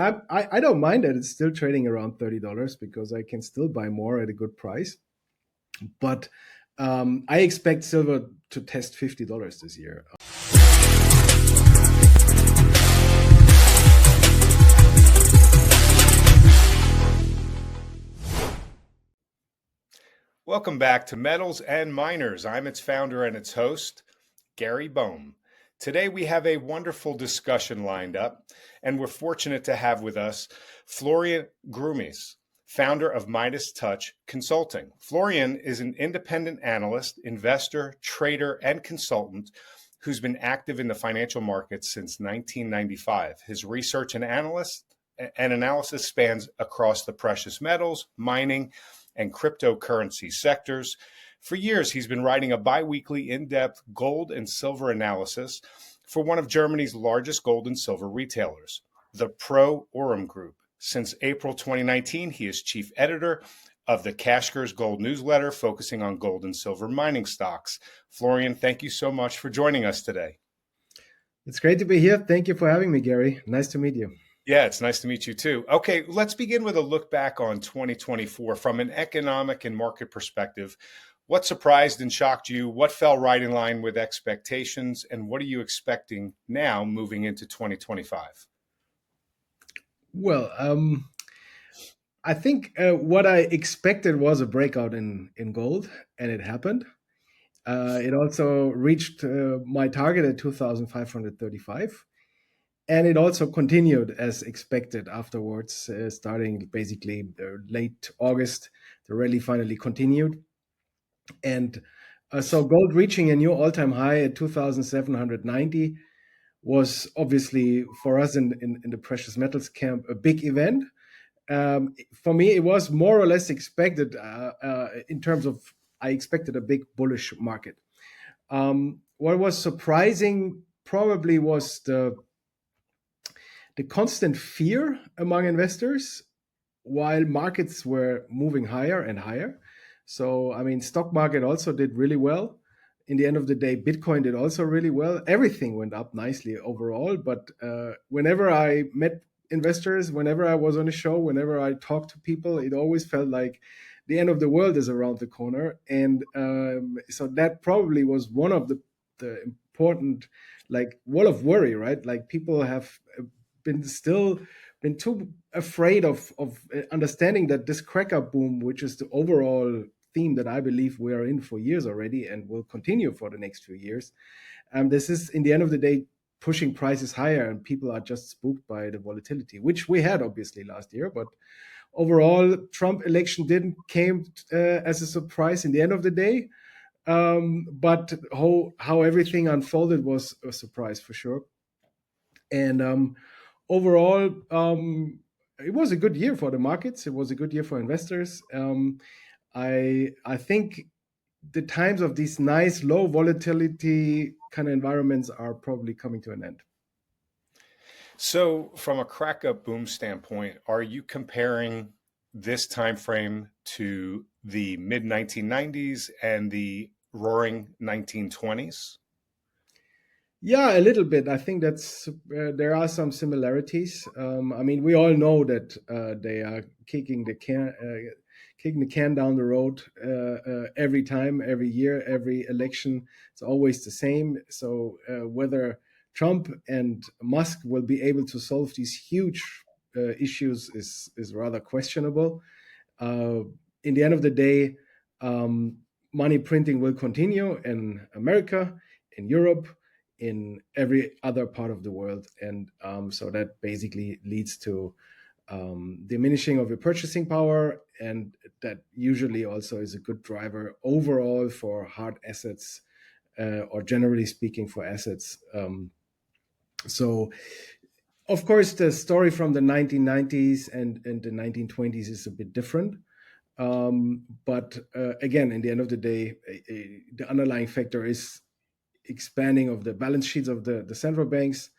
I don't mind that it's still trading around $30 because I can still buy more at a good price. But I expect silver to test $50 this year. Welcome back to Metals and Miners. I'm its founder and its host, Gary Bohm. Today we have a wonderful discussion lined up, and we're fortunate to have with us Florian Grummes, founder of Mnt&x Consulting. Florian is an independent analyst, investor, trader, and consultant who's been active in the financial markets since 1995. His research and analysis spans across the precious metals, mining, and cryptocurrency sectors. For years, he's been writing a bi-weekly in-depth gold and silver analysis for one of Germany's largest gold and silver retailers, the Reordering Group. Since April 2019, he is chief editor of the Kashgar's Gold newsletter, focusing on gold and silver mining stocks. Florian, thank you so much for joining us today. It's great to be here. Thank you for having me, Gary. Nice to meet you. Yeah, it's nice to meet you too. Okay, let's begin with a look back on 2024 from an economic and market perspective. What surprised and shocked you? What fell right in line with expectations? And what are you expecting now moving into 2025? Well, I think what I expected was a breakout in gold, and it happened. It also reached my target at 2,535. And it also continued as expected afterwards, starting basically late August. The rally finally continued. And so gold reaching a new all-time high at 2,790 was obviously for us in the precious metals camp a big event. For me, it was more or less expected in terms of I expected a big bullish market. What was surprising probably was the constant fear among investors while markets were moving higher and higher. So, I mean, stock market also did really well. In the end of the day, Bitcoin did also really well. Everything went up nicely overall. But whenever I met investors, whenever I was on a show, whenever I talked to people, it always felt like the end of the world is around the corner. And so that probably was one of the important, like, wall of worry, right? Like people have been too afraid of understanding that this cracker boom, which is the overall theme that I believe we are in for years already and will continue for the next few years. This is, in the end of the day, pushing prices higher, and people are just spooked by the volatility, which we had obviously last year. But overall, Trump election didn't came as a surprise in the end of the day. But how everything unfolded was a surprise for sure. And overall, it was a good year for the markets. It was a good year for investors. I think the times of these nice low volatility kind of environments are probably coming to an end. So, from a crack up boom standpoint, are you comparing this time frame to the mid 1990s and the roaring 1920s? Yeah, a little bit. I think that's there are some similarities. I mean, we all know that they are kicking the can down the road every time, every year, every election. It's always the same. So whether Trump and Musk will be able to solve these huge issues is rather questionable. In the end of the day, money printing will continue in America, in Europe, in every other part of the world. And so that basically leads to diminishing of your purchasing power. And that usually also is a good driver overall for hard assets, or generally speaking for assets. So, of course, the story from the 1990s and the 1920s is a bit different. But again, in the end of the day, the underlying factor is expanding of the balance sheets of the central banks,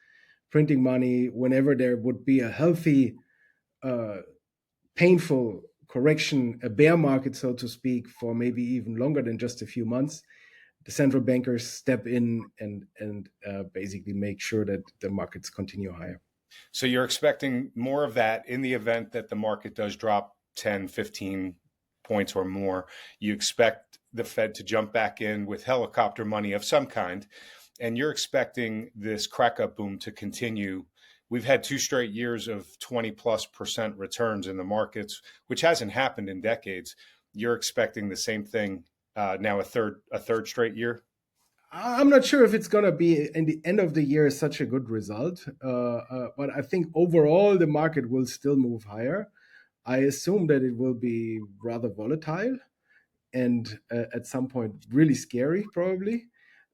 printing money whenever there would be a healthy, painful correction, a bear market, so to speak, for maybe even longer than just a few months. The central bankers step in and basically make sure that the markets continue higher. So you're expecting more of that in the event that the market does drop 10, 15 points or more. You expect the Fed to jump back in with helicopter money of some kind, and you're expecting this crack up boom to continue. We've had 2 straight years of 20+% returns in the markets, which hasn't happened in decades. You're expecting the same thing now, a third straight year. I'm not sure if it's going to be in the end of the year such a good result, but I think overall the market will still move higher. I assume that it will be rather volatile and at some point really scary, probably.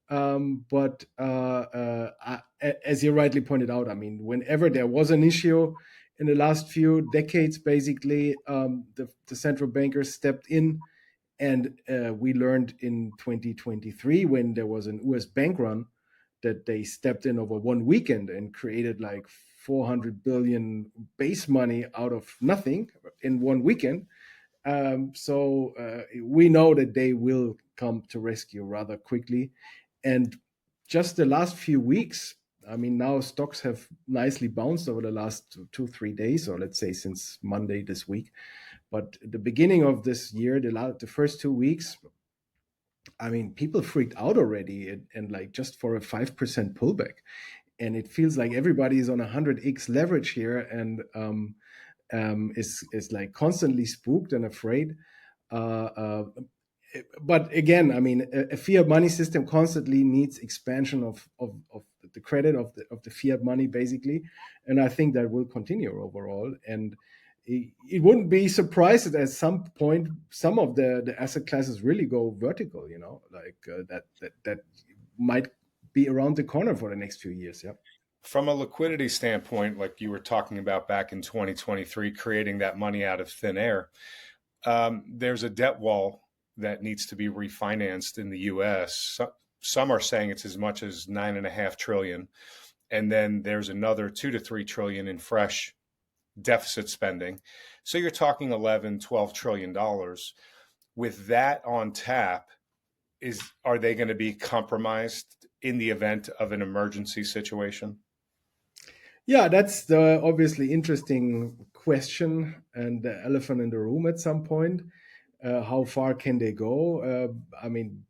But as you rightly pointed out, I mean, whenever there was an issue in the last few decades, basically, the central bankers stepped in. And we learned in 2023, when there was an US bank run, that they stepped in over one weekend and created like 400 billion base money out of nothing in one weekend. So we know that they will come to rescue rather quickly. And just the last few weeks, I mean, now stocks have nicely bounced over the last 2, 3 days, or let's say since Monday this week. But the beginning of this year, the first 2 weeks, I mean, people freaked out already, and like just for a 5% pullback. And it feels like everybody is on 100x leverage here, and is like constantly spooked and afraid. Uh, uh, but again, I mean, a fiat money system constantly needs expansion of the credit of the fiat money, basically, and I think that will continue overall. And it wouldn't be surprised that at some point some of the asset classes really go vertical. Like that might be around the corner for the next few years. Yeah. From a liquidity standpoint, like you were talking about back in 2023, creating that money out of thin air, there's a debt wall that needs to be refinanced in the U.S. Some are saying it's as much as 9.5 trillion, and then there's another 2 to 3 trillion in fresh deficit spending. So you're talking 11, 12 trillion dollars. With that on tap, are they going to be compromised in the event of an emergency situation? Yeah, that's the obviously interesting question and the elephant in the room at some point. How far can they go? I mean,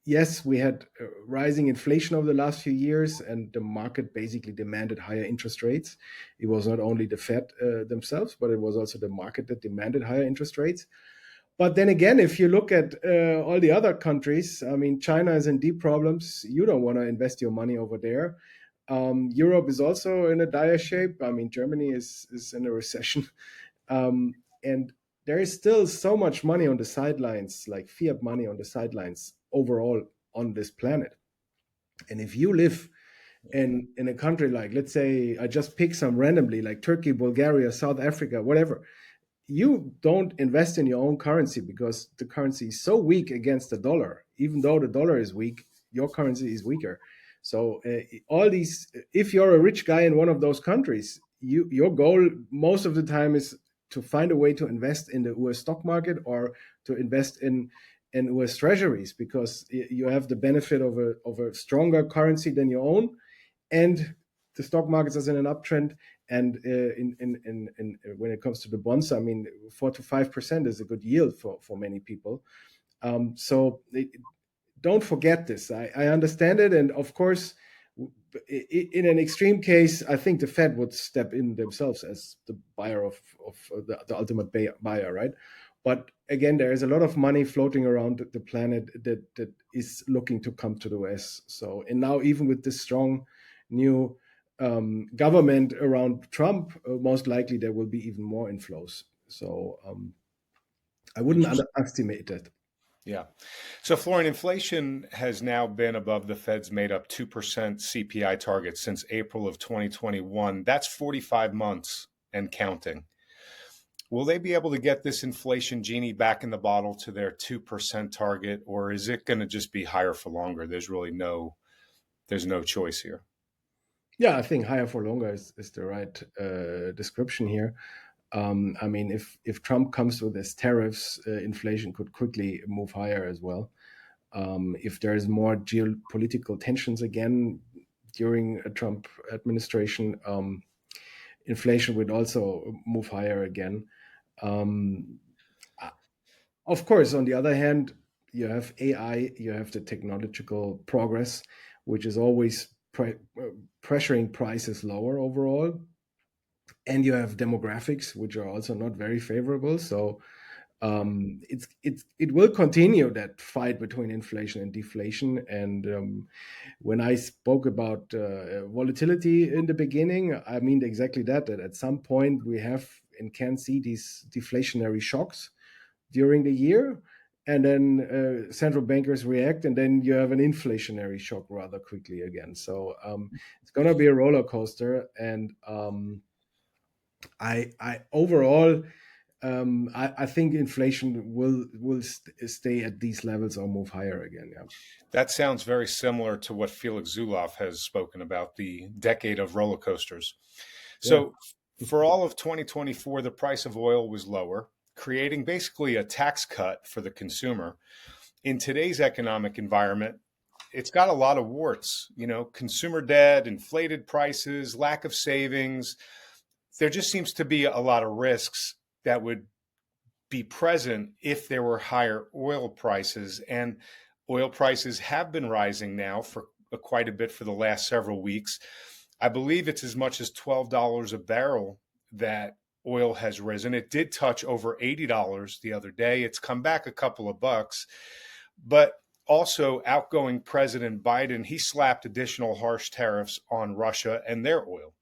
yes, we had rising inflation over the last few years, and the market basically demanded higher interest rates. It was not only the Fed themselves, but it was also the market that demanded higher interest rates. But then again, if you look at all the other countries, I mean, China is in deep problems. You don't want to invest your money over there. Europe is also in a dire shape. I mean, Germany is in a recession. And there is still so much money on the sidelines, like fiat money on the sidelines overall on this planet. And if you live in a country like, let's say, I just pick some randomly, like Turkey, Bulgaria, South Africa, whatever, you don't invest in your own currency because the currency is so weak against the dollar. Even though the dollar is weak, your currency is weaker. So all these, if you're a rich guy in one of those countries, your goal most of the time is to find a way to invest in the US stock market or to invest in US treasuries, because you have the benefit of a stronger currency than your own, and the stock markets is in an uptrend. And when it comes to the bonds, I mean, 4 to 5% is a good yield for many people. So don't forget this. I understand it, and of course, in an extreme case, I think the Fed would step in themselves as the buyer of the ultimate buyer, right? But again, there is a lot of money floating around the planet that is looking to come to the US. So, and now even with this strong new government around Trump, most likely there will be even more inflows. So I wouldn't underestimate that. Yeah. So, Florian, inflation has now been above the Fed's made up 2% CPI target since April of 2021. That's 45 months and counting. Will they be able to get this inflation genie back in the bottle to their 2% target, or is it going to just be higher for longer? There's no choice here. Yeah, I think higher for longer is the right description here. I mean, if Trump comes with his tariffs, inflation could quickly move higher as well. If there's more geopolitical tensions again, during a Trump administration, inflation would also move higher again. Of course, on the other hand, you have AI, you have the technological progress, which is always pressuring prices lower overall. And you have demographics, which are also not very favorable. So it will continue that fight between inflation and deflation. And when I spoke about volatility in the beginning, I mean exactly that. That at some point we have and can see these deflationary shocks during the year, and then central bankers react, and then you have an inflationary shock rather quickly again. So it's going to be a roller coaster, and I overall I think inflation will stay at these levels or move higher again. Yeah. That sounds very similar to what Felix Zulauf has spoken about, the decade of roller coasters. Yeah. So for all of 2024, the price of oil was lower, creating basically a tax cut for the consumer. In today's economic environment, it's got a lot of warts, consumer debt, inflated prices, lack of savings. There just seems to be a lot of risks that would be present if there were higher oil prices. And oil prices have been rising now for quite a bit for the last several weeks. I believe it's as much as $12 a barrel that oil has risen. It did touch over $80 the other day. It's come back a couple of bucks. But also, outgoing President Biden, he slapped additional harsh tariffs on Russia and their oil.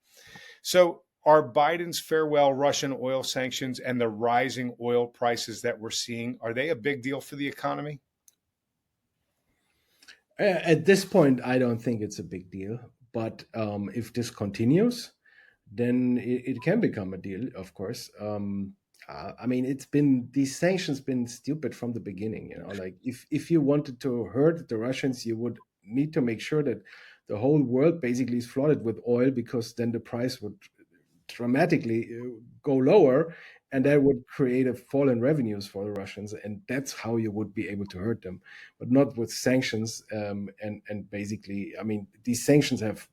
So are Biden's farewell Russian oil sanctions and the rising oil prices that we're seeing, are they a big deal for the economy? At this point, I don't think it's a big deal. But if this continues, then it can become a deal, of course. I mean, these sanctions been stupid from the beginning. Like if you wanted to hurt the Russians, you would need to make sure that the whole world basically is flooded with oil, because then the price would dramatically go lower, and that would create a fall in revenues for the Russians, and that's how you would be able to hurt them, but not with sanctions. And basically, I mean, these sanctions have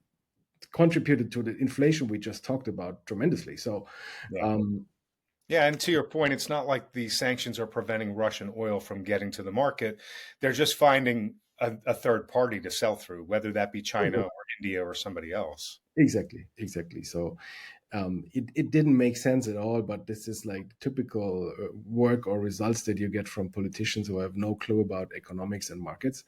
contributed to the inflation we just talked about tremendously. So, Yeah. Yeah, and to your point, it's not like the sanctions are preventing Russian oil from getting to the market. They're just finding a third party to sell through, whether that be China or India or somebody else. Exactly. So it didn't make sense at all, but this is like typical work or results that you get from politicians who have no clue about economics and markets.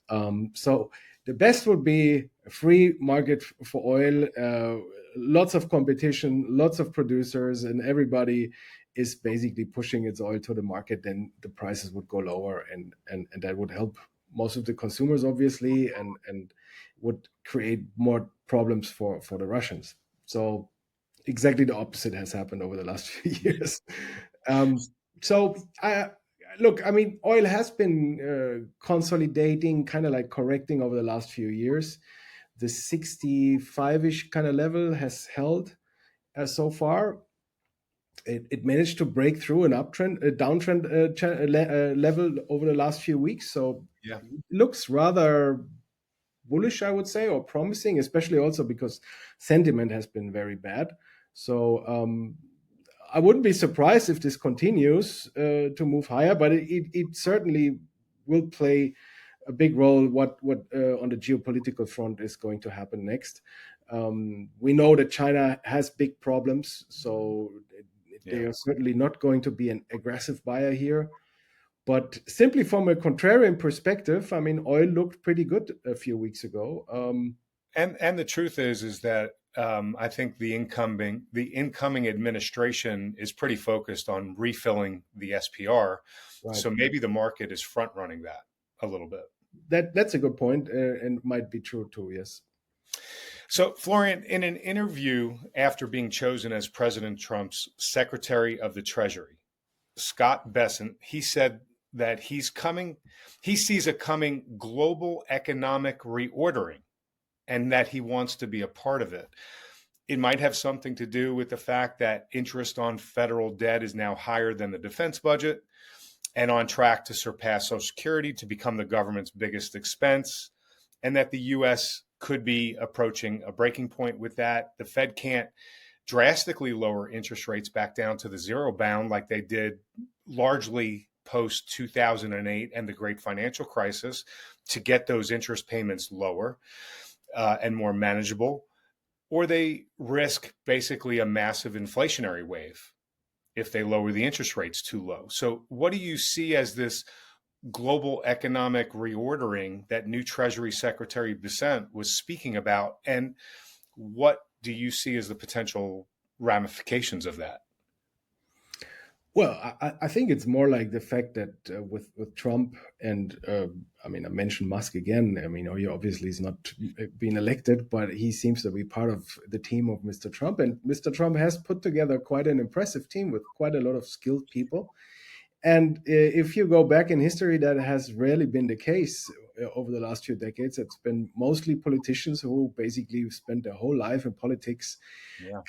So the best would be a free market for oil, lots of competition, lots of producers, and everybody is basically pushing its oil to the market. Then the prices would go lower, and that would help most of the consumers, obviously, and would create more problems for the Russians. So exactly the opposite has happened over the last few years. So look, I mean, oil has been consolidating, kind of like correcting over the last few years. The 65-ish kind of level has held so far. It managed to break through an uptrend, a downtrend level over the last few weeks. So Yeah. it looks rather bullish, I would say, or promising, especially also because sentiment has been very bad. So I wouldn't be surprised if this continues to move higher, but it certainly will play a big role what on the geopolitical front is going to happen next. We know that China has big problems, so they are certainly not going to be an aggressive buyer here. But simply from a contrarian perspective, I mean, oil looked pretty good a few weeks ago. And the truth is that I think the incoming administration is pretty focused on refilling the SPR. Right. So maybe the market is front running that a little bit. That's a good point, and might be true too. Yes. So, Florian, in an interview after being chosen as President Trump's Secretary of the Treasury, Scott Bessent, he said that he sees a coming global economic reordering and that he wants to be a part of it. It might have something to do with the fact that interest on federal debt is now higher than the defense budget and on track to surpass Social Security to become the government's biggest expense, and that the U.S. could be approaching a breaking point with that. The Fed can't drastically lower interest rates back down to the zero bound like they did largely post 2008 and the great financial crisis to get those interest payments lower and more manageable, or they risk basically a massive inflationary wave if they lower the interest rates too low. So what do you see as this global economic reordering that new Treasury Secretary Bessent was speaking about? And what do you see as the potential ramifications of that? Well, I think it's more like the fact that with Trump and I mentioned Musk again. He obviously is not being elected, but he seems to be part of the team of Mr. Trump. And Mr. Trump has put together quite an impressive team with quite a lot of skilled people. And if you go back in history, that has rarely been the case over the last few decades. It's been mostly politicians who basically spent their whole life in politics,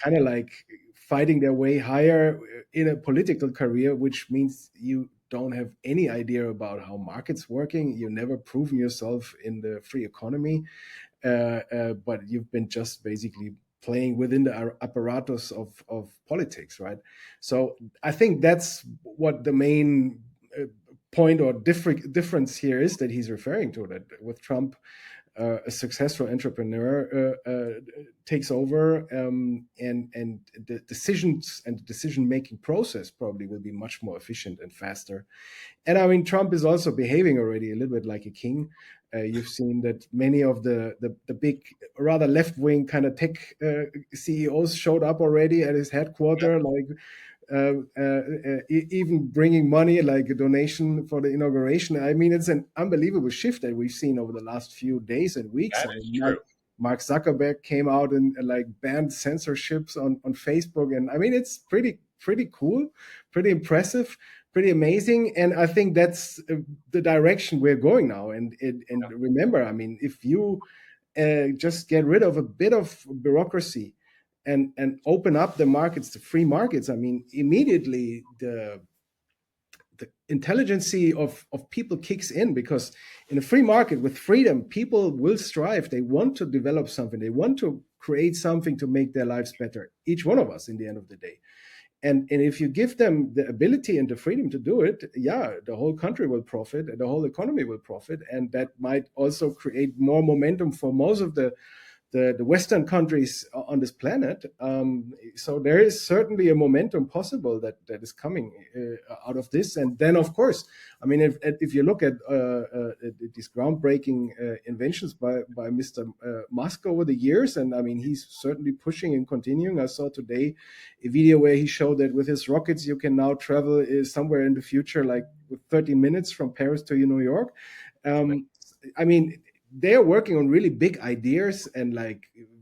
kind of like fighting their way higher in a political career, which means you don't have any idea about how markets working. You never proven yourself in the free economy, but you've been just basically playing within the apparatus of politics, right? So I think that's what the main point or difference here is that he's referring to, that with Trump, a successful entrepreneur takes over, and the decisions and the decision-making process probably will be much more efficient and faster. And Trump is also behaving already a little bit like a king. You've seen that many of the big, rather left-wing kind of tech CEOs showed up already at his headquarters, even bringing money like a donation for the inauguration. It's an unbelievable shift that we've seen over the last few days and weeks. That is true. Mark Zuckerberg came out and banned censorships on Facebook, and it's pretty cool, pretty impressive, pretty amazing. And I think that's the direction we're going now. And remember, if you just get rid of a bit of bureaucracy and open up the markets, the free markets, immediately the intelligence of people kicks in, because in a free market with freedom, people will strive. They want to develop something. They want to create something to make their lives better. Each one of us in the end of the day. And if you give them the ability and the freedom to do it, the whole country will profit and the whole economy will profit. And that might also create more momentum for most of the Western countries on this planet. So there is certainly a momentum possible that is coming out of this. And then, of course, if you look at these groundbreaking inventions by Mr. Musk over the years, and he's certainly pushing and continuing. I saw today a video where he showed that with his rockets, you can now travel somewhere in the future, like with 30 minutes from Paris to New York. They are working on really big ideas and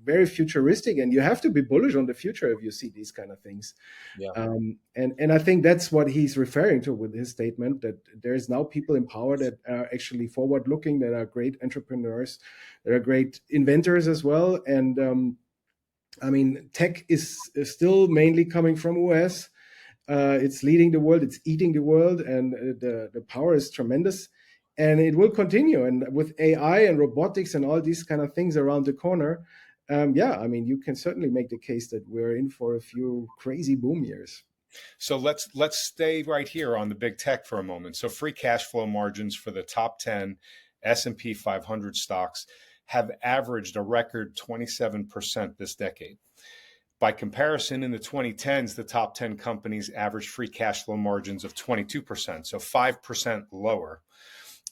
very futuristic, and you have to be bullish on the future if you see these kind of things. And I think that's what he's referring to with his statement, that there's now people in power that are actually forward looking, that are great entrepreneurs, that are great inventors as well. And tech is still mainly coming from US. It's leading the world, it's eating the world, and the power is tremendous. And it will continue. And with AI and robotics and all these kind of things around the corner, you can certainly make the case that we're in for a few crazy boom years. So let's stay right here on the big tech for a moment. So free cash flow margins for the top 10 S&P 500 stocks have averaged a record 27% this decade. By comparison, in the 2010s, the top 10 companies averaged free cash flow margins of 22%, so 5% lower.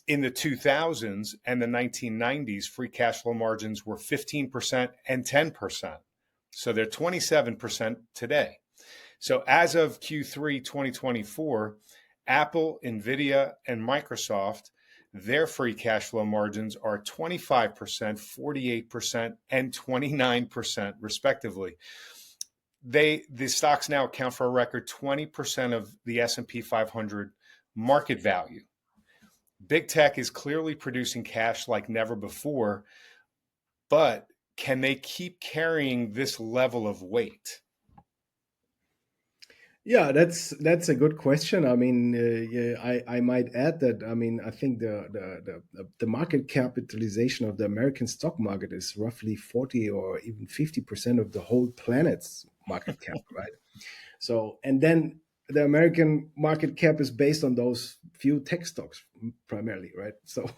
In the 2000s and the 1990s, free cash flow margins were 15% and 10%. So they're 27% today. So as of Q3 2024, Apple, Nvidia, and Microsoft, their free cash flow margins are 25%, 48%, and 29% respectively. The stocks now account for a record 20% of the S&P 500 market value. Big tech is clearly producing cash like never before, but can they keep carrying this level of weight? Yeah, that's a good question. I mean, yeah, I might add that. I mean, I think the market capitalization of the American stock market is roughly 40 or even 50% of the whole planet's market cap, right? So, and then the American market cap is based on those few tech stocks primarily, right? So,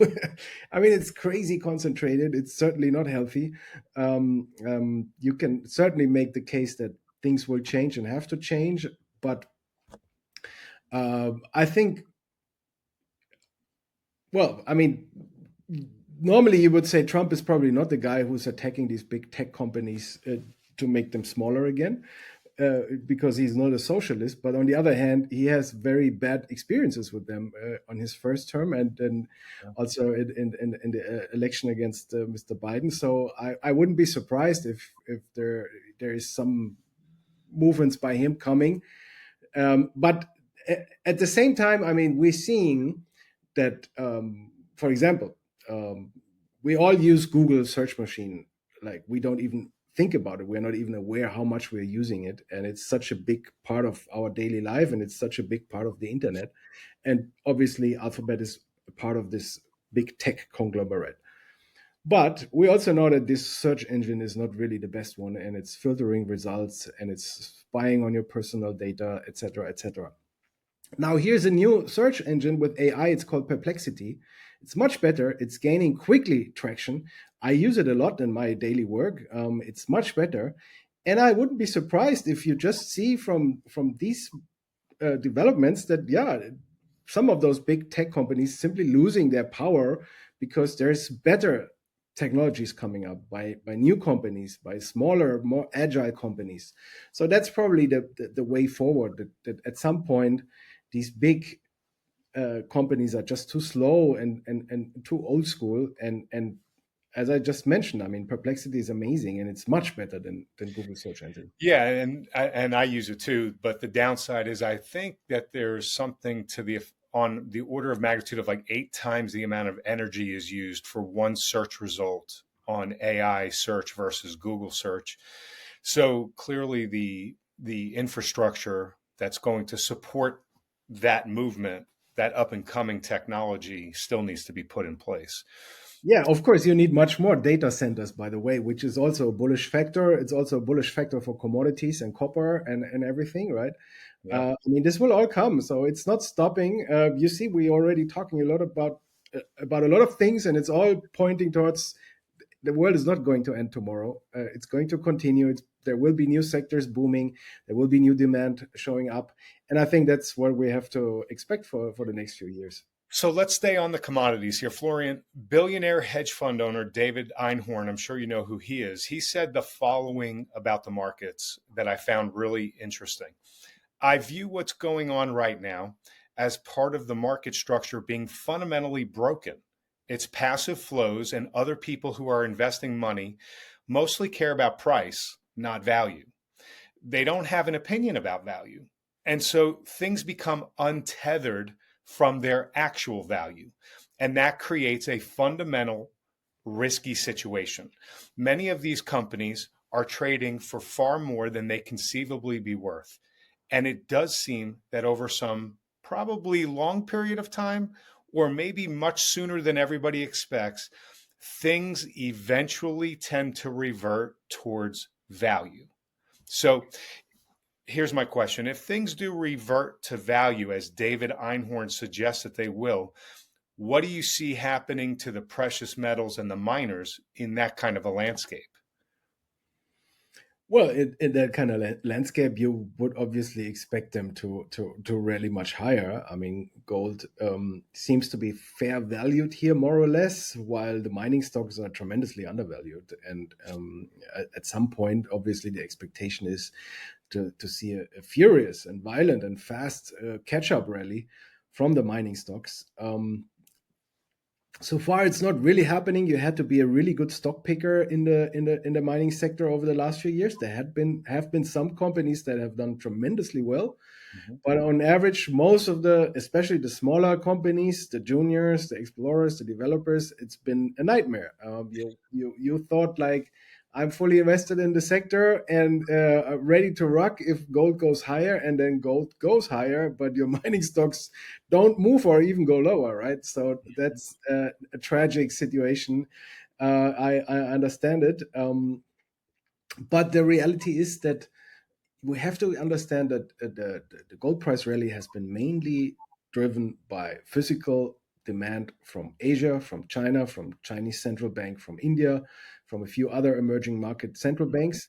I mean, it's crazy concentrated. It's certainly not healthy. You can certainly make the case that things will change and have to change, but I think, well, I mean, normally you would say Trump is probably not the guy who's attacking these big tech companies to make them smaller again. Because he's not a socialist. But on the other hand, he has very bad experiences with them on his first term, and then also in the election against Mr. Biden. So I wouldn't be surprised if there is some movements by him coming. But at the same time, I mean, we're seeing that, for example, we all use Google search machine. Like, we don't even think about it. We're not even aware how much we're using it. And it's such a big part of our daily life, and it's such a big part of the internet. And obviously, Alphabet is a part of this big tech conglomerate. But we also know that this search engine is not really the best one, and it's filtering results and it's spying on your personal data, etc., etc. Now, here's a new search engine with AI. It's called Perplexity. It's much better. It's gaining quickly traction. I use it a lot in my daily work. It's much better. And I wouldn't be surprised if you just see from these developments that, yeah, some of those big tech companies simply losing their power because there's better technologies coming up by new companies, by smaller, more agile companies. So that's probably the way forward, that at some point these big companies are just too slow and too old school. And as I just mentioned, I mean, Perplexity is amazing, and it's much better than Google search engine. Yeah, and I use it too. But the downside is, I think that there's something to the on the order of magnitude of like 8 times the amount of energy is used for one search result on AI search versus Google search. So clearly, the infrastructure that's going to support that movement, that up and coming technology, still needs to be put in place. Yeah, of course, you need much more data centers, by the way, which is also a bullish factor. It's also a bullish factor for commodities and copper and everything, right? Yeah. I mean, this will all come, so it's not stopping. You see, we're already talking a lot about a lot of things, and it's all pointing towards the world is not going to end tomorrow. It's going to continue. There will be new sectors booming. There will be new demand showing up, and I think that's what we have to expect for the next few years. So let's stay on the commodities here. Florian, billionaire hedge fund owner David Einhorn, I'm sure you know who he is. He said the following about the markets that I found really interesting. I view what's going on right now as part of the market structure being fundamentally broken. It's passive flows, and other people who are investing money mostly care about price, not value. They don't have an opinion about value. And so things become untethered from their actual value. And that creates a fundamental risky situation. Many of these companies are trading for far more than they conceivably be worth. And it does seem that over some probably long period of time, or maybe much sooner than everybody expects, things eventually tend to revert towards value. So here's my question. If things do revert to value, as David Einhorn suggests that they will, what do you see happening to the precious metals and the miners in that kind of a landscape? Well, in that kind of landscape, you would obviously expect them to rally much higher. I mean, gold seems to be fair valued here, more or less, while the mining stocks are tremendously undervalued. And at some point, obviously, the expectation is to see a furious and violent and fast catch-up rally from the mining stocks. So far, it's not really happening. You had to be a really good stock picker in the mining sector over the last few years. There have been some companies that have done tremendously well, Mhm. but on average, most of especially the smaller companies, the juniors, the explorers, the developers, it's been a nightmare. You thought, like, I'm fully invested in the sector and ready to rock if gold goes higher, and then gold goes higher, but your mining stocks don't move or even go lower, right? So that's a tragic situation. I understand it. But the reality is that we have to understand that the gold price rally has been mainly driven by physical demand from Asia, from China, from Chinese central bank, from India, from a few other emerging market central banks.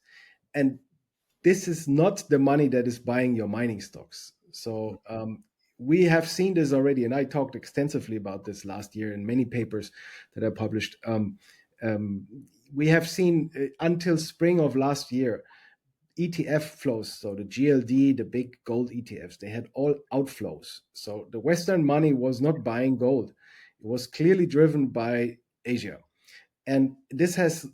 And this is not the money that is buying your mining stocks. So we have seen this already, and I talked extensively about this last year in many papers that I published. Um, we have seen until spring of last year, ETF flows, so the GLD, the big gold ETFs, they had all outflows. So the Western money was not buying gold. It was clearly driven by Asia. And this has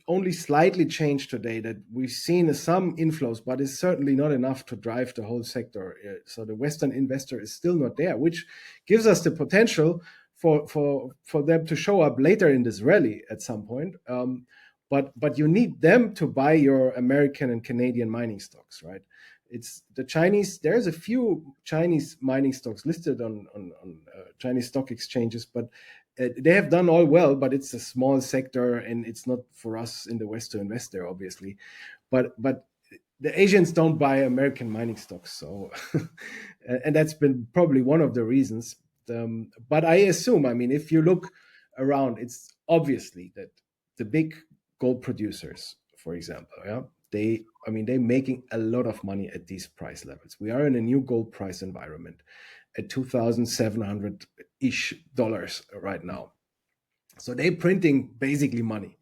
only slightly changed today, that we've seen some inflows, but it's certainly not enough to drive the whole sector. So the Western investor is still not there, which gives us the potential for them to show up later in this rally at some point. But you need them to buy your American and Canadian mining stocks, right? It's the Chinese. There's a few Chinese mining stocks listed on Chinese stock exchanges, but they have done all well. But it's a small sector, and it's not for us in the West to invest there, obviously. But the Asians don't buy American mining stocks, so and that's been probably one of the reasons. But I assume, I mean, if you look around, it's obviously that the big gold producers, for example, yeah, they're making a lot of money at these price levels. We are in a new gold price environment at $2,700-ish right now. So they're printing basically money.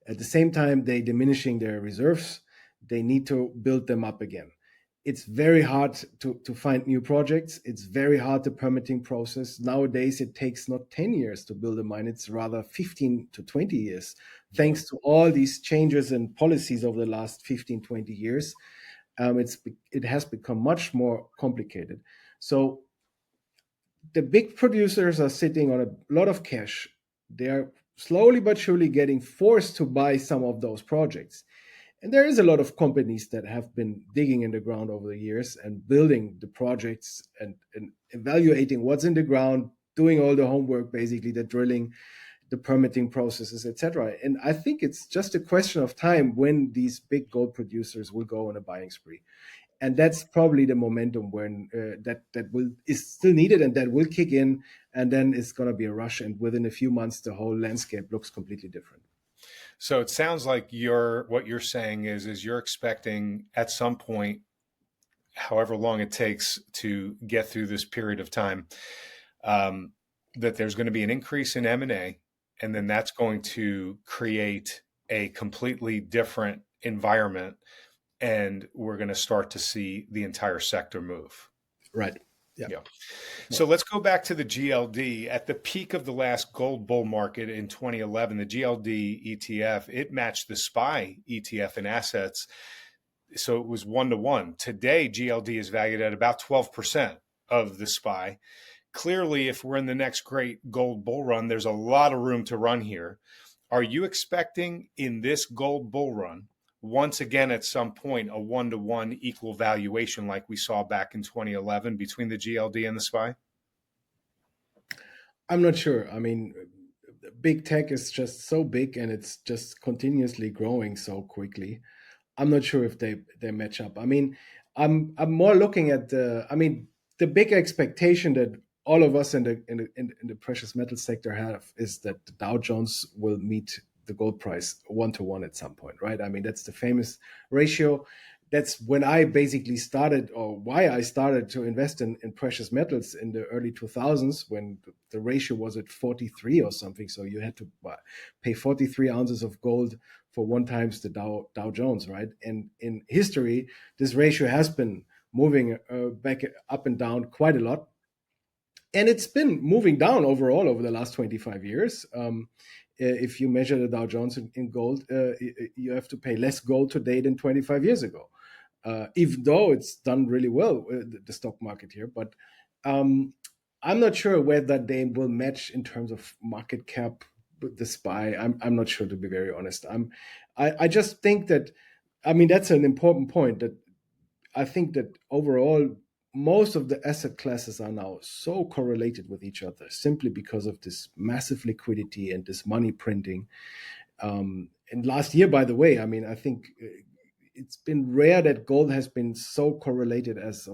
At the same time, they're diminishing their reserves. They need to build them up again. It's very hard to find new projects. It's very hard, the permitting process. Nowadays, it takes not 10 years to build a mine. It's rather 15 to 20 years, thanks to all these changes and policies over the last 15, 20 years. It has become much more complicated. So the big producers are sitting on a lot of cash. They're slowly but surely getting forced to buy some of those projects. And there is a lot of companies that have been digging in the ground over the years and building the projects and evaluating what's in the ground, doing all the homework, basically the drilling, the permitting processes, etc. And I think it's just a question of time when these big gold producers will go on a buying spree. And that's probably the momentum when that is still needed, and that will kick in, and then it's going to be a rush. And within a few months, the whole landscape looks completely different. So it sounds like what you're saying is you're expecting at some point, however long it takes to get through this period of time, that there's going to be an increase in M&A, and then that's going to create a completely different environment, and we're going to start to see the entire sector move. Right. Yeah. So let's go back to the GLD. At the peak of the last gold bull market in 2011, the GLD ETF, it matched the SPY ETF in assets. So it was 1-to-1. Today, GLD is valued at about 12% of the SPY. Clearly, if we're in the next great gold bull run, there's a lot of room to run here. Are you expecting in this gold bull run, once again at some point, a 1-to-1 equal valuation like we saw back in 2011 between the GLD and the SPY? I'm not sure. I mean, big tech is just so big, and it's just continuously growing so quickly. I'm not sure if they match up. I mean, I'm more looking at the big expectation that all of us in the precious metal sector have is that the Dow Jones will meet the gold price 1-to-1 at some point, right? I mean, that's the famous ratio. That's when I basically started, or why I started to invest in precious metals in the early 2000s, when the ratio was at 43 or something. So you had to pay 43 ounces of gold for 1 times the Dow Jones, right? And in history, this ratio has been moving back up and down quite a lot. And it's been moving down overall over the last 25 years. If you measure the Dow Jones in gold, you have to pay less gold today than 25 years ago, even though it's done really well, the stock market here. But I'm not sure whether they will match in terms of market cap with the SPY. I'm not sure, to be very honest. I just think that, I mean, that's an important point, that I think that overall, most of the asset classes are now so correlated with each other simply because of this massive liquidity and this money printing. And last year, by the way, I mean, I think it's been rare that gold has been so correlated as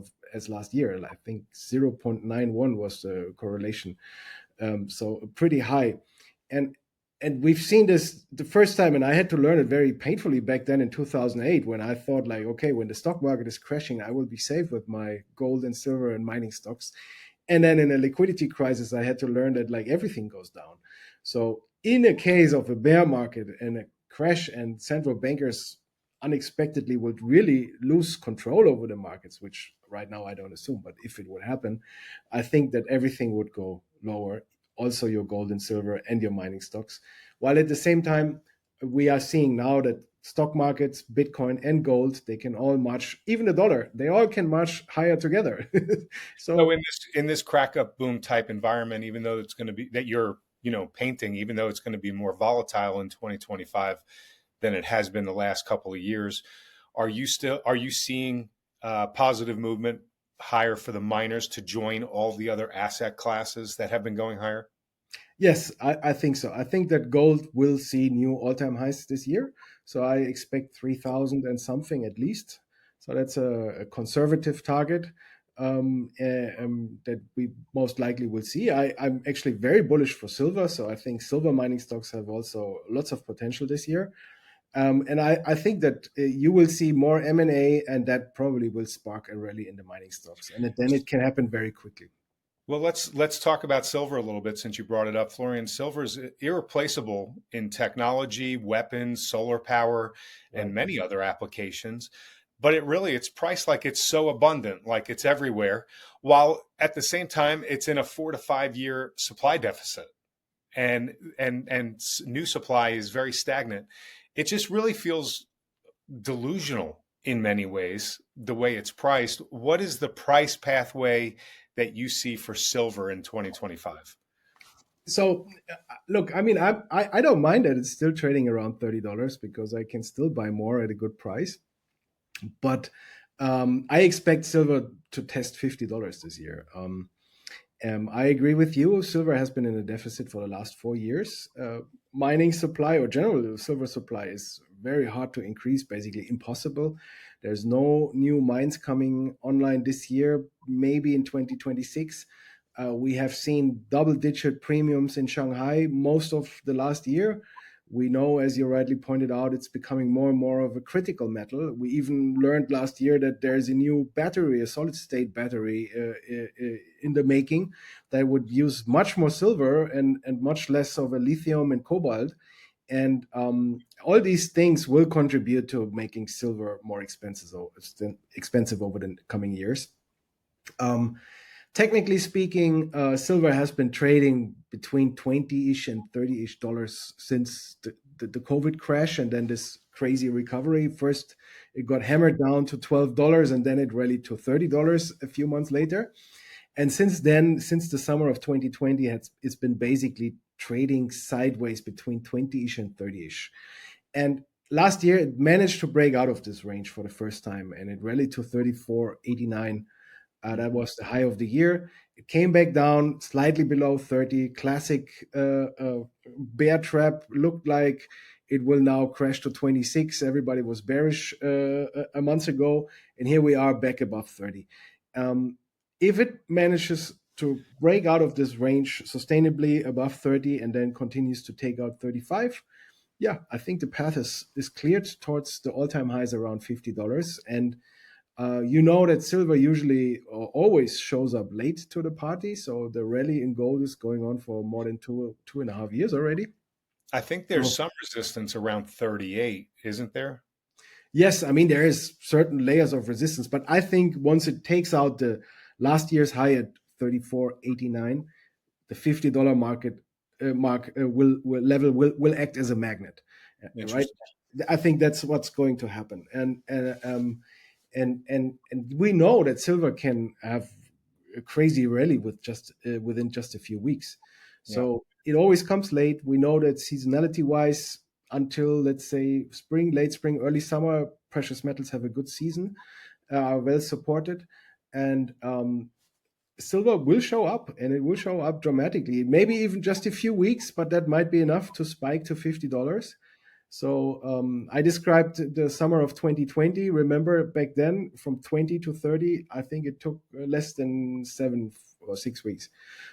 last year. I think 0.91 was the correlation, so pretty high. And and we've seen this the first time, and I had to learn it very painfully back then in 2008, when I thought like, okay, when the stock market is crashing, I will be safe with my gold and silver and mining stocks. And then in a liquidity crisis, I had to learn that like everything goes down. So in a case of a bear market and a crash, and central bankers unexpectedly would really lose control over the markets, which right now I don't assume, but if it would happen, I think that everything would go lower, also your gold and silver and your mining stocks. While at the same time, we are seeing now that stock markets, Bitcoin and gold, they can all march, even the dollar, they all can march higher together. So So in this crack up boom type environment, even though it's going to be that you're painting, even though it's going to be more volatile in 2025 than it has been the last couple of years, are you seeing positive movement higher for the miners to join all the other asset classes that have been going higher? yes, I think so. I think that gold will see new all-time highs this year. So I expect 3,000 and something at least. So that's a conservative target, that we most likely will see. I'm actually very bullish for silver. So I think silver mining stocks have also lots of potential this year. And I think that you will see more M&A, and that probably will spark a rally in the mining stocks. And then it can happen very quickly. Well, let's talk about silver a little bit since you brought it up, Florian. Silver is irreplaceable in technology, weapons, solar power, Right. and many other applications. But it's priced like it's so abundant, like it's everywhere, while at the same time it's in a 4 to 5 year supply deficit, and new supply is very stagnant. It just really feels delusional in many ways, the way it's priced. What is the price pathway that you see for silver in 2025? So, look, I mean, I don't mind that it's still trading around $30 because I can still buy more at a good price. But I expect silver to test $50 this year. I agree with you. Silver has been in a deficit for the last 4 years. Mining supply, or general silver supply, is very hard to increase, basically impossible. There's no new mines coming online this year, maybe in 2026. We have seen double-digit premiums in Shanghai most of the last year. We know, as you rightly pointed out, it's becoming more and more of a critical metal. We even learned last year that there's a new battery, a solid-state battery, in the making, that would use much more silver and much less of a lithium and cobalt. And all these things will contribute to making silver more expensive over the coming years. Um, Technically speaking, silver has been trading between 20-ish and 30-ish dollars since the COVID crash, and then this crazy recovery. First, it got hammered down to $12, and then it rallied to $30 a few months later. And since then, since the summer of 2020, it's been basically trading sideways between 20-ish and 30-ish. And last year, it managed to break out of this range for the first time, and it rallied to 34.89. That was the high of the year. It came back down slightly below 30. Classic bear trap. Looked like it will now crash to 26. Everybody was bearish a month ago, and here we are back above 30. If it manages to break out of this range sustainably above 30 and then continues to take out 35, yeah, I think the path is cleared towards the all-time highs around $50. And you know that silver usually or always shows up late to the party. So the rally in gold is going on for more than 2.5 years already. I think there's So some resistance around 38, isn't there? yes, I mean, there is certain layers of resistance, but I think once it takes out the last year's high at 34.89, the $50 will act as a magnet, right? Interesting. I think that's what's going to happen. And we know that silver can have a crazy rally within just a few weeks. Yeah. So it always comes late. We know that seasonality wise, until, let's say, spring, late spring, early summer, precious metals have a good season, are well supported, and silver will show up, and it will show up dramatically. Maybe even just a few weeks, but that might be enough to spike to $50. So I described the summer of 2020. Remember back then, from 20 to 30, I think it took less than 7 or 6 weeks.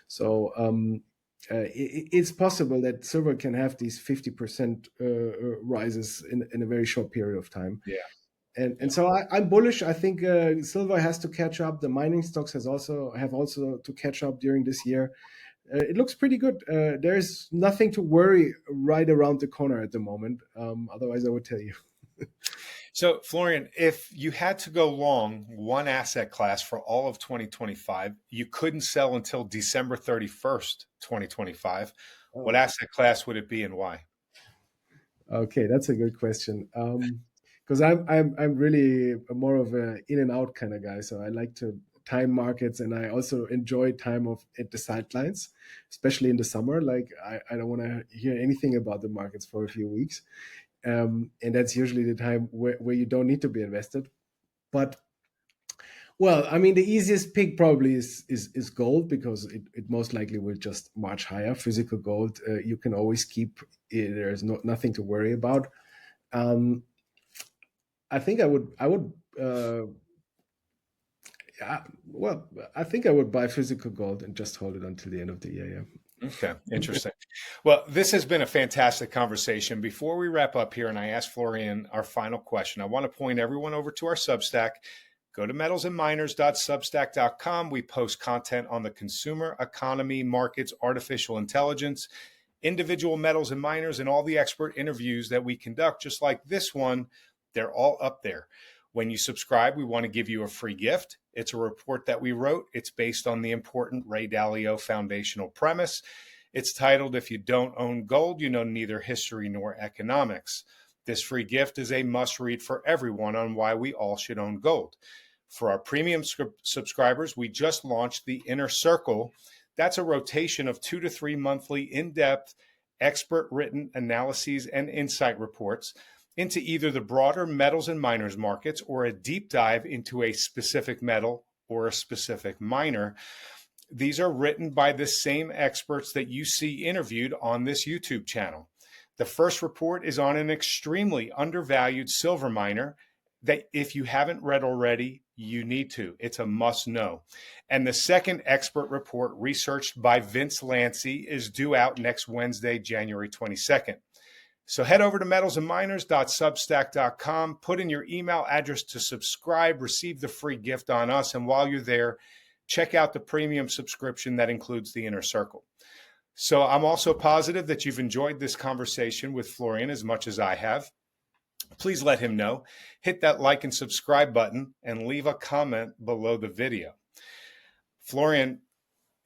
So it's possible that silver can have these 50% rises in a very short period of time. Yeah. And so I'm bullish. I think silver has to catch up. The mining stocks have also to catch up during this year. It looks pretty good. There's nothing to worry right around the corner at the moment. Otherwise, I would tell you. So, Florian, if you had to go long one asset class for all of 2025, you couldn't sell until December 31st, 2025. What asset class would it be and why? Okay, that's a good question. Because I'm really more of a in and out kind of guy. So I like to time markets, and I also enjoy time at the sidelines, especially in the summer. Like I don't want to hear anything about the markets for a few weeks. And that's usually the time where you don't need to be invested. But well, I mean, the easiest pick probably is gold, because it most likely will just march higher. Physical gold, you can always keep. There's nothing to worry about. I think I would. Well, I think I would buy physical gold and just hold it until the end of the year. Yeah. Okay, interesting. Well, this has been a fantastic conversation. Before we wrap up here and I ask Florian our final question, I want to point everyone over to our Substack. Go to metalsandminers.substack.com. We post content on the consumer, economy, markets, artificial intelligence, individual metals and miners, and all the expert interviews that we conduct, just like this one. They're all up there. When you subscribe, we want to give you a free gift. It's a report that we wrote. It's based on the important Ray Dalio foundational premise. It's titled, "If You Don't Own Gold, You Know Neither History Nor Economics." This free gift is a must-read for everyone on why we all should own gold. For our premium subscribers, we just launched the Inner Circle. That's a rotation of 2 to 3 monthly in-depth, expert-written analyses and insight reports into either the broader metals and miners markets or a deep dive into a specific metal or a specific miner. These are written by the same experts that you see interviewed on this YouTube channel. The first report is on an extremely undervalued silver miner that, if you haven't read already, you need to. It's a must know. And the second expert report, researched by Vince Lancy, is due out next Wednesday, January 22nd. So head over to metalsandminers.substack.com, put in your email address to subscribe, receive the free gift on us, and while you're there, check out the premium subscription that includes the Inner Circle. So I'm also positive that you've enjoyed this conversation with Florian as much as I have. Please let him know. Hit that like and subscribe button and leave a comment below the video. Florian,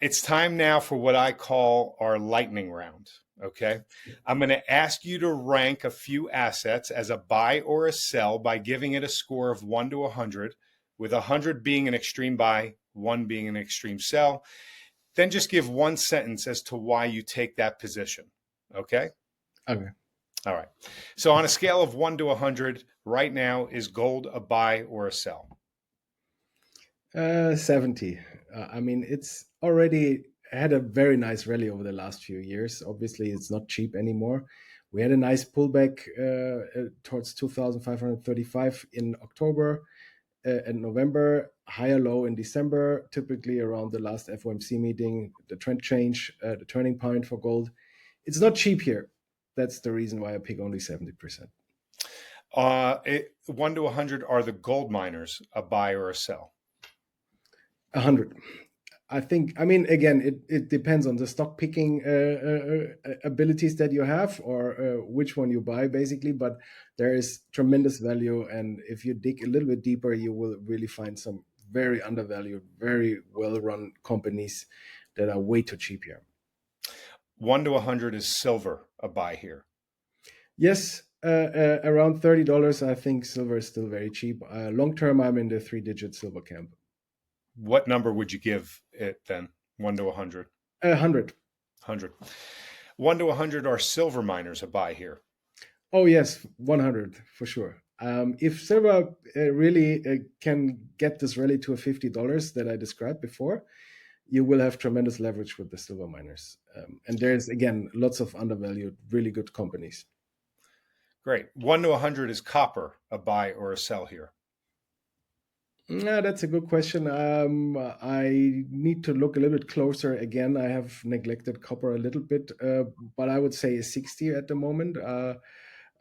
it's time now for what I call our lightning round. Okay. I'm going to ask you to rank a few assets as a buy or a sell by giving it a score of 1 to 100, with 100 being an extreme buy, 1 being an extreme sell. Then just give one sentence as to why you take that position. Okay. Okay. All right. So on a scale of 1 to 100, right now, is gold a buy or a sell? 70. I mean, it's already had a very nice rally over the last few years. Obviously, it's not cheap anymore. We had a nice pullback towards 2,535 in October and November, higher low in December, typically around the last FOMC meeting, the trend change, the turning point for gold. It's not cheap here. That's the reason why I pick only 70%. 1 to 100, are the gold miners a buy or a sell? 100. I think, I mean, again, it depends on the stock picking abilities that you have, or which one you buy, basically. But there is tremendous value. And if you dig a little bit deeper, you will really find some very undervalued, very well-run companies that are way too cheap here. 1 to 100, is silver a buy here? Yes, around $30. I think silver is still very cheap. Long term, I'm in the 3-digit silver camp. What number would you give it then? 1 to 100? 100. 100. 1 to 100, are silver miners a buy here? Oh yes, 100 for sure. If silver really can get this rally to a $50 that I described before, you will have tremendous leverage with the silver miners. And there's again lots of undervalued, really good companies. Great. 1 to 100 is copper, a buy or a sell here. Yeah, that's a good question. I need to look a little bit closer again. I have neglected copper a little bit, but I would say a 60 at the moment.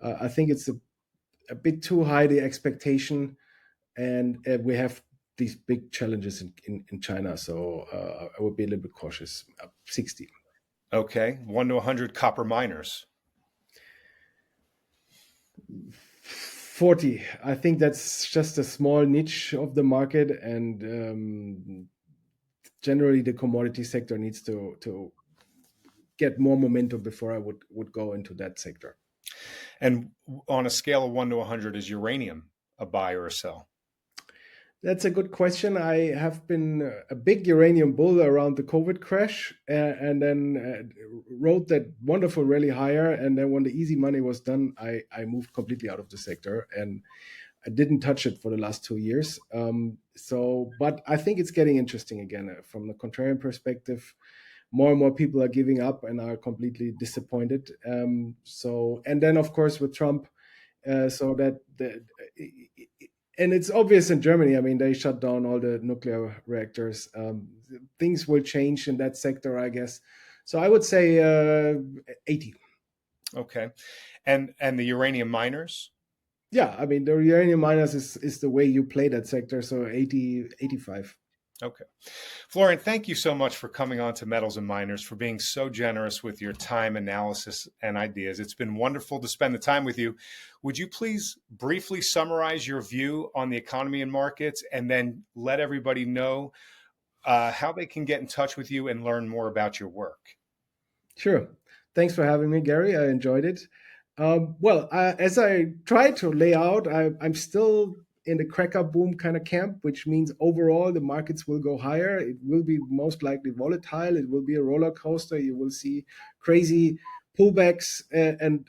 I think it's a bit too high, the expectation, and we have these big challenges in China. So I would be a little bit cautious. 60. Okay. 1 to 100 copper miners. 40. I think that's just a small niche of the market, and generally the commodity sector needs to get more momentum before I would go into that sector. And on a scale of 1 to 100, is uranium a buy or a sell? That's a good question. I have been a big uranium bull around the COVID crash, and then rode that wonderful rally higher. And then when the easy money was done, I moved completely out of the sector, and I didn't touch it for the last 2 years. But I think it's getting interesting again from the contrarian perspective. More and more people are giving up and are completely disappointed. And then of course with Trump, so that and it's obvious in Germany. I mean, they shut down all the nuclear reactors. Things will change in that sector, I guess. So I would say 80. Okay. And the uranium miners? Yeah, I mean, the uranium miners is the way you play that sector. So 80, 85. Okay. Florian, thank you so much for coming on to Metals and Miners, for being so generous with your time, analysis, and ideas. It's been wonderful to spend the time with you. Would you please briefly summarize your view on the economy and markets, and then let everybody know how they can get in touch with you and learn more about your work? Sure. Thanks for having me, Gary. I enjoyed it. As I try to lay out, I'm still in the cracker boom kind of camp, which means overall the markets will go higher. It will be most likely volatile. It will be a roller coaster. You will see crazy pullbacks and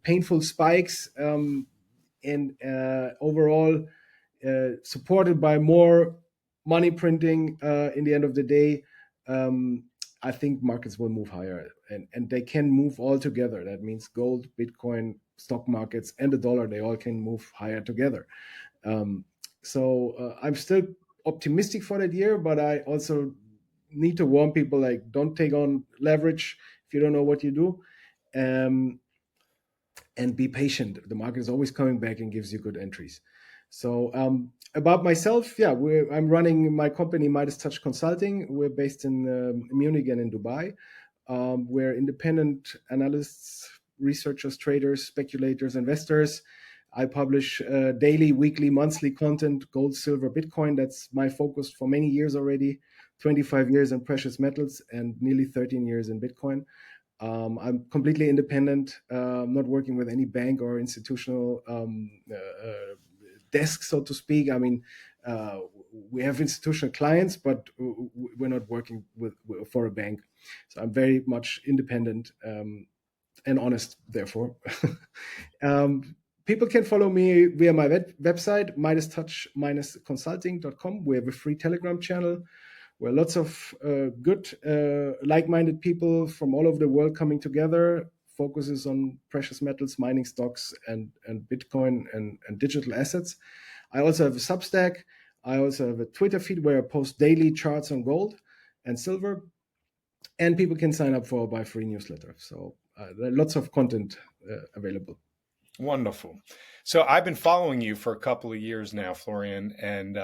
painful spikes. And overall, supported by more money printing in the end of the day. I think markets will move higher, and they can move all together. That means gold, Bitcoin, stock markets, and the dollar, they all can move higher together. I'm still optimistic for that year, but I also need to warn people, like, don't take on leverage if you don't know what you do. And be patient. The market is always coming back and gives you good entries. So about myself, yeah, I'm running my company, Mnt&x Consulting. We're based in Munich and in Dubai. We're independent analysts, researchers, traders, speculators, investors. I publish daily, weekly, monthly content, gold, silver, Bitcoin. That's my focus for many years already. 25 years in precious metals and nearly 13 years in Bitcoin. I'm completely independent, not working with any bank or institutional desk, so to speak. I mean, we have institutional clients, but we're not working for a bank. So I'm very much independent and honest, therefore. People can follow me via my website, Mnt&x-consulting.com. We have a free Telegram channel where lots of good, like-minded people from all over the world coming together, focuses on precious metals, mining stocks, and Bitcoin and digital assets. I also have a Substack. I also have a Twitter feed where I post daily charts on gold and silver. And people can sign up for my free newsletter. So there are lots of content available. Wonderful. So I've been following you for a couple of years now, Florian. And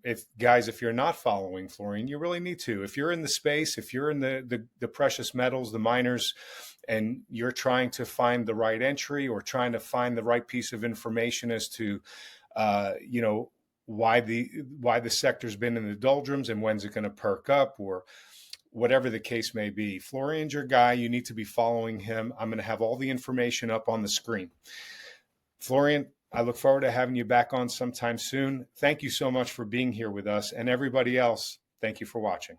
if you're not following Florian, you really need to. If you're in the space, if you're in the precious metals, the miners, and you're trying to find the right entry or trying to find the right piece of information as to, why the sector's been in the doldrums and when's it going to perk up, or whatever the case may be, Florian's your guy. You need to be following him. I'm going to have all the information up on the screen. Florian, I look forward to having you back on sometime soon. Thank you so much for being here with us, and everybody else, thank you for watching.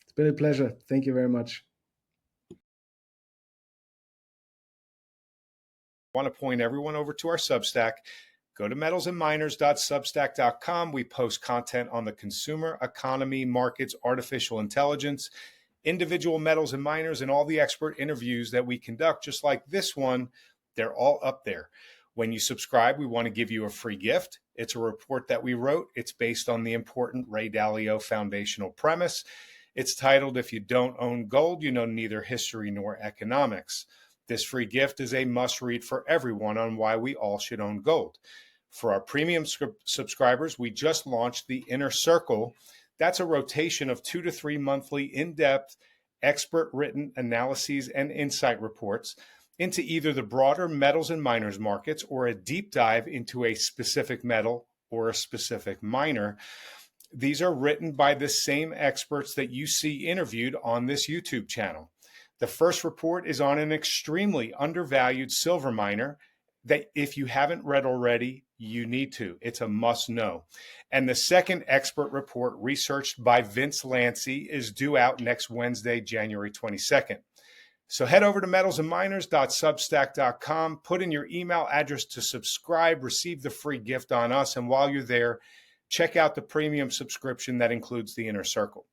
It's been a pleasure. Thank you very much. want to point everyone over to our Substack. Go to metalsandminers.substack.com. We post content on the consumer, economy, markets, artificial intelligence, individual metals and miners, and all the expert interviews that we conduct, just like this one. They're all up there. When you subscribe, we want to give you a free gift. It's a report that we wrote. It's based on the important Ray Dalio foundational premise. It's titled, "If You Don't Own Gold, You Know Neither History Nor Economics." This free gift is a must-read for everyone on why we all should own gold. For our premium subscribers, we just launched the Inner Circle. That's a rotation of 2 to 3 monthly in-depth, expert-written analyses and insight reports into either the broader metals and miners markets or a deep dive into a specific metal or a specific miner. These are written by the same experts that you see interviewed on this YouTube channel. The first report is on an extremely undervalued silver miner that if you haven't read already, you need to. It's a must know. And the second expert report, researched by Vince Lancy, is due out next Wednesday, January 22nd. So head over to metalsandminers.substack.com, put in your email address to subscribe, receive the free gift on us, and while you're there, check out the premium subscription that includes the Inner Circle.